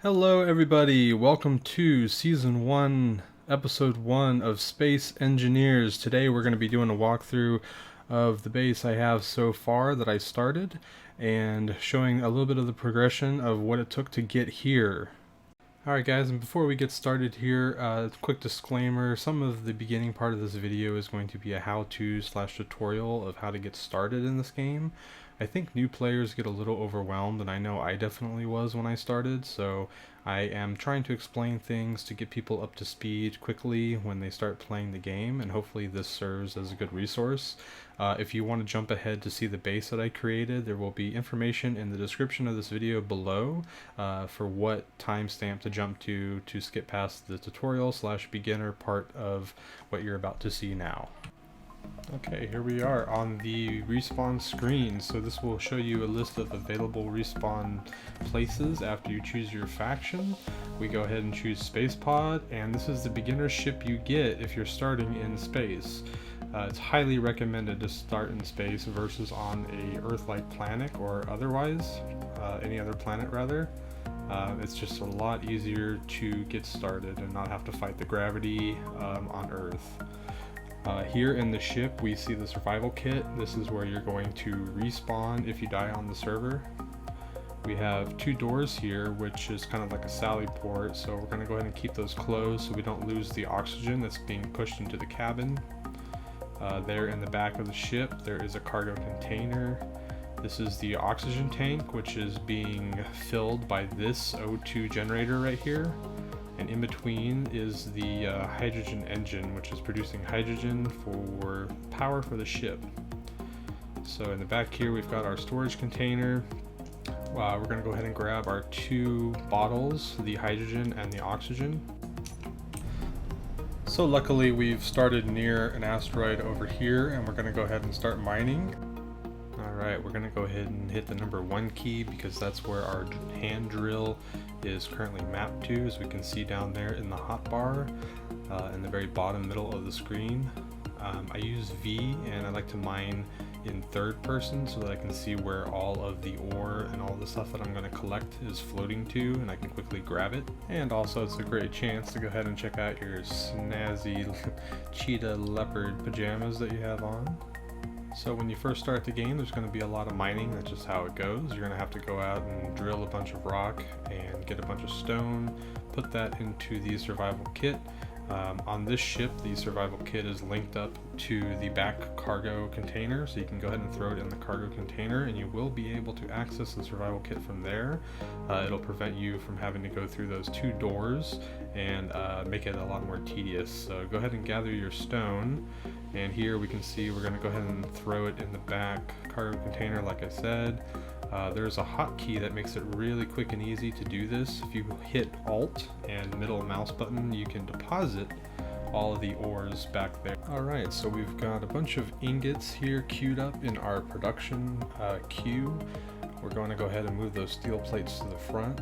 Hello everybody, welcome to Season 1, Episode 1 of Space Engineers. Today we're going to be doing a walkthrough of the base I have so far that I started, and showing a little bit of the progression of what it took to get here. Alright guys, and before we get started here, quick disclaimer, some of the beginning part of this video is going to be a how-to / tutorial of how to get started in this game. I think new players get a little overwhelmed, and I know I definitely was when I started, so I am trying to explain things to get people up to speed quickly when they start playing the game, and hopefully this serves as a good resource. If you want to jump ahead to see the base that I created, there will be information in the description of this video below for what timestamp to jump to skip past the tutorial / beginner part of what you're about to see now. Okay, here we are on the respawn screen. So this will show you a list of available respawn places after you choose your faction. We go ahead and choose Space Pod, and this is the beginner ship you get if you're starting in space. It's highly recommended to start in space versus on a Earth-like planet or otherwise, any other planet rather. It's just a lot easier to get started and not have to fight the gravity on Earth. Here in the ship we see the survival kit. This is where you're going to respawn if you die on the server. We have two doors here, which is kind of like a sally port, so we're going to go ahead and keep those closed so we don't lose the oxygen that's being pushed into the cabin. There in the back of the ship there is a cargo container. This is the oxygen tank, which is being filled by this O2 generator right here. And in between is the hydrogen engine, which is producing hydrogen for power for the ship. So in the back here we've got our storage container. We're going to go ahead and grab our two bottles, the hydrogen and the oxygen. So luckily we've started near an asteroid over here, and we're going to go ahead and start mining. Alright, we're going to go ahead and hit the number 1 key because that's where our hand drill is currently mapped to, as we can see down there in the hotbar in the very bottom middle of the screen. I use V, and I like to mine in third person so that I can see where all of the ore and all the stuff that I'm going to collect is floating to, and I can quickly grab it. And also it's a great chance to go ahead and check out your snazzy cheetah leopard pajamas that you have on. So when you first start the game, there's going to be a lot of mining. That's just how it goes. You're going to have to go out and drill a bunch of rock and get a bunch of stone, put that into the survival kit. On this ship, the survival kit is linked up to the back cargo container, so you can go ahead and throw it in the cargo container, and you will be able to access the survival kit from there. It'll prevent you from having to go through those two doors and make it a lot more tedious. So go ahead and gather your stone, and here we can see we're going to go ahead and throw it in the back cargo container like I said. There's a hotkey that makes it really quick and easy to do this. If you hit Alt and middle mouse button, you can deposit all of the ores back there. Alright, so we've got a bunch of ingots here queued up in our production queue. We're going to go ahead and move those steel plates to the front.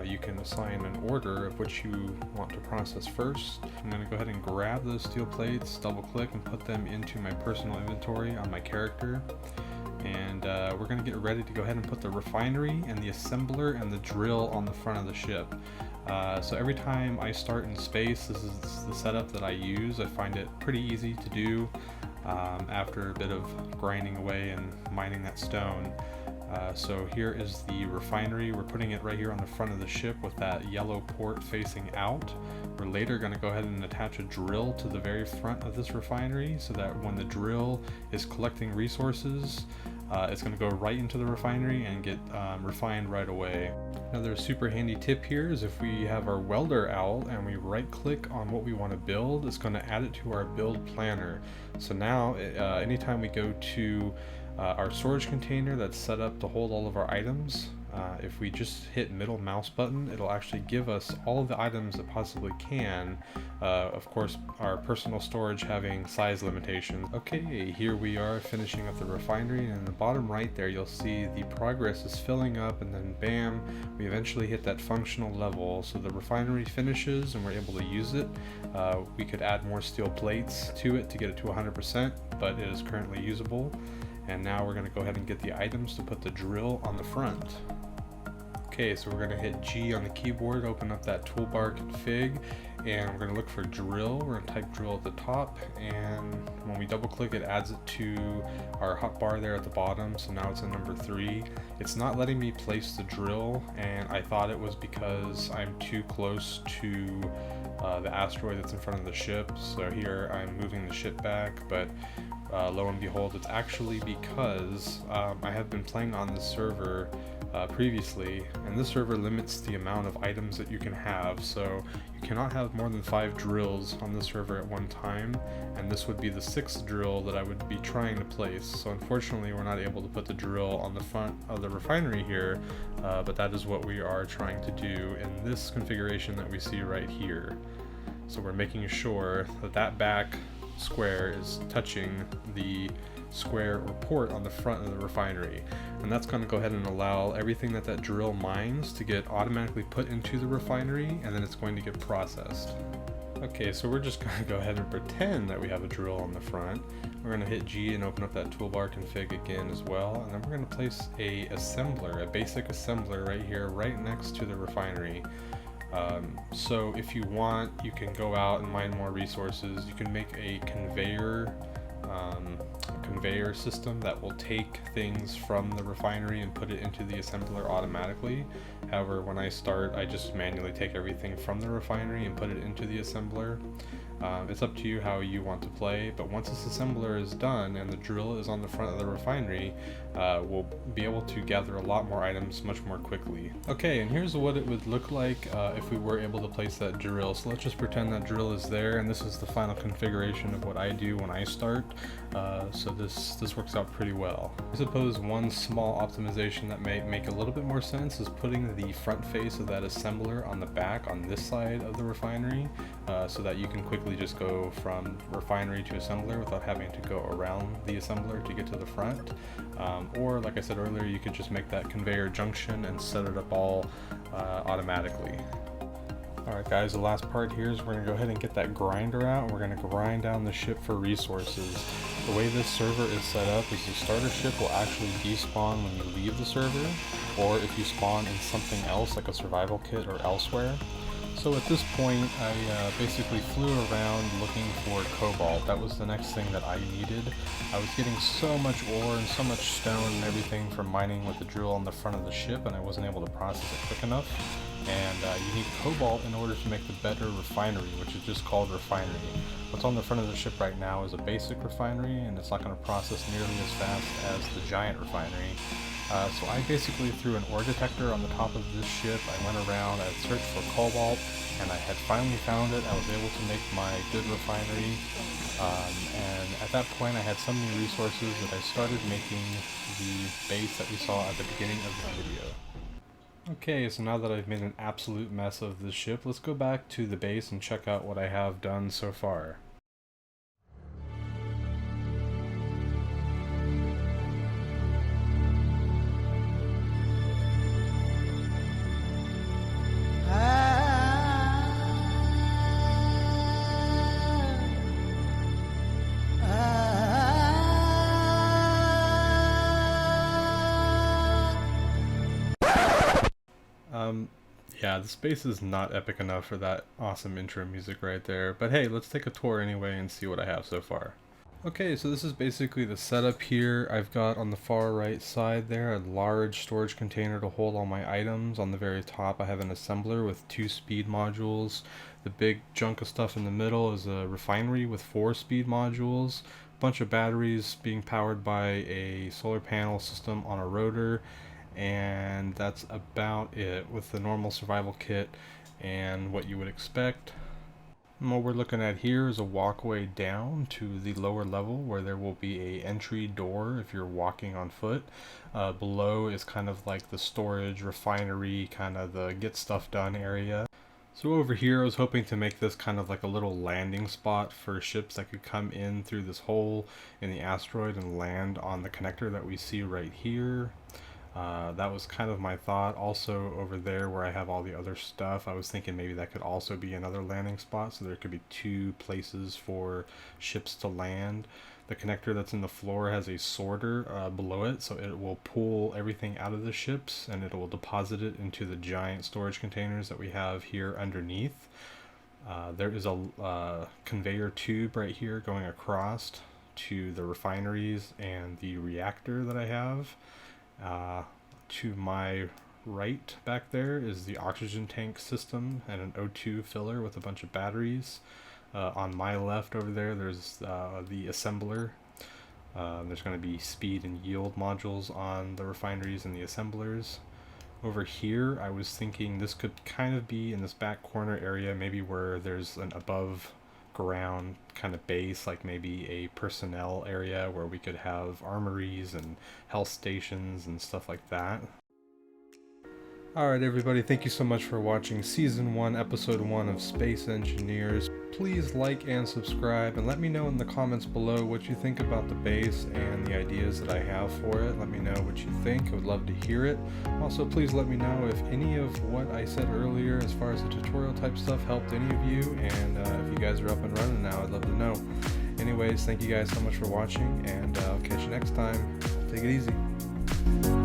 You can assign an order of which you want to process first. I'm going to go ahead and grab those steel plates, double click, and put them into my personal inventory on my character. And we're going to get ready to go ahead and put the refinery and the assembler and the drill on the front of the ship. So every time I start in space, this is the setup that I use. I find it pretty easy to do after a bit of grinding away and mining that stone. So here is the refinery. We're putting it right here on the front of the ship with that yellow port facing out. We're later going to go ahead and attach a drill to the very front of this refinery so that when the drill is collecting resources, it's going to go right into the refinery and get refined right away. Another super handy tip here is if we have our welder out and we right click on what we want to build, it's going to add it to our build planner. So now anytime we go to our storage container that's set up to hold all of our items, if we just hit middle mouse button, it'll actually give us all of the items that possibly can. Of course, our personal storage having size limitations. Okay, here we are finishing up the refinery, and in the bottom right there you'll see the progress is filling up, and then bam, we eventually hit that functional level. So the refinery finishes and we're able to use it. We could add more steel plates to it to get it to 100%, but it is currently usable. And now we're going to go ahead and get the items to put the drill on the front. Okay, so we're going to hit G on the keyboard, open up that toolbar config, and we're going to look for drill. We're going to type drill at the top, and when we double click it adds it to our hotbar there at the bottom, so now it's in number 3. It's not letting me place the drill, and I thought it was because I'm too close to the asteroid that's in front of the ship. So here I'm moving the ship back, but lo and behold, it's actually because I have been playing on this server previously, and this server limits the amount of items that you can have, so you cannot have more than 5 drills on the server at one time, and this would be the 6th drill that I would be trying to place. So unfortunately we're not able to put the drill on the front of the refinery here, but that is what we are trying to do in this configuration that we see right here. So we're making sure that that back square is touching the square or port on the front of the refinery, and that's going to go ahead and allow everything that drill mines to get automatically put into the refinery, and then it's going to get processed. Okay, so we're just going to go ahead and pretend that we have a drill on the front. We're going to hit G and open up that toolbar config again as well, and then we're going to place a assembler, a basic assembler right here, right next to the refinery. So if you want, you can go out and mine more resources. You can make a conveyor system that will take things from the refinery and put it into the assembler automatically. However, when I start, I just manually take everything from the refinery and put it into the assembler. It's up to you how you want to play, but once this assembler is done and the drill is on the front of the refinery, we'll be able to gather a lot more items much more quickly. Okay, and here's what it would look like if we were able to place that drill. So let's just pretend that drill is there, and this is the final configuration of what I do when I start. So this works out pretty well. I suppose one small optimization that may make a little bit more sense is putting the front face of that assembler on the back on this side of the refinery, so that you can quickly just go from refinery to assembler without having to go around the assembler to get to the front. Or like I said earlier, you could just make that conveyor junction and set it up all automatically. Alright guys, the last part here is we're going to go ahead and get that grinder out, and we're going to grind down the ship for resources. The way this server is set up is the starter ship will actually despawn when you leave the server, or if you spawn in something else like a survival kit or elsewhere. So at this point, I basically flew around looking for cobalt. That was the next thing that I needed. I was getting so much ore and so much stone and everything from mining with the drill on the front of the ship, and I wasn't able to process it quick enough. And you need cobalt in order to make the better refinery, which is just called refinery. What's on the front of the ship right now is a basic refinery, and it's not going to process nearly as fast as the giant refinery. So I basically threw an ore detector on the top of this ship. I went around, I searched for cobalt, and I had finally found it. I was able to make my good refinery, and at that point I had so many resources that I started making the base that we saw at the beginning of the video. Okay, so now that I've made an absolute mess of this ship, let's go back to the base and check out what I have done so far. Yeah, the space is not epic enough for that awesome intro music right there, but hey, let's take a tour anyway and see what I have so far. Okay, so this is basically the setup here. I've got on the far right side there a large storage container to hold all my items. On the very top I have an assembler with 2 speed modules. The big chunk of stuff in the middle is a refinery with 4 speed modules. A bunch of batteries being powered by a solar panel system on a rotor. And that's about it with the normal survival kit and what you would expect. And what we're looking at here is a walkway down to the lower level where there will be a entry door if you're walking on foot. Below is kind of like the storage, refinery, kind of the get stuff done area. So over here I was hoping to make this kind of like a little landing spot for ships that could come in through this hole in the asteroid and land on the connector that we see right here. That was kind of my thought. Also over there where I have all the other stuff, I was thinking maybe that could also be another landing spot, so there could be two places for ships to land. The connector that's in the floor has a sorter below it, so it will pull everything out of the ships and it will deposit it into the giant storage containers that we have here underneath. There is a conveyor tube right here going across to the refineries and the reactor that I have. To my right back there is the oxygen tank system and an O2 filler with a bunch of batteries. On my left over there, there's the assembler. There's going to be speed and yield modules on the refineries and the assemblers. Over here, I was thinking this could kind of be in this back corner area, maybe where there's an above ground kind of base, like maybe a personnel area where we could have armories and health stations and stuff like that. Alright everybody, thank you so much for watching Season 1, Episode 1 of Space Engineers. Please like and subscribe, and let me know in the comments below what you think about the base and the ideas that I have for it. Let me know what you think. I would love to hear it. Also, please let me know if any of what I said earlier as far as the tutorial type stuff helped any of you, and if you guys are up and running now, I'd love to know. Anyways, thank you guys so much for watching, and I'll catch you next time. Take it easy.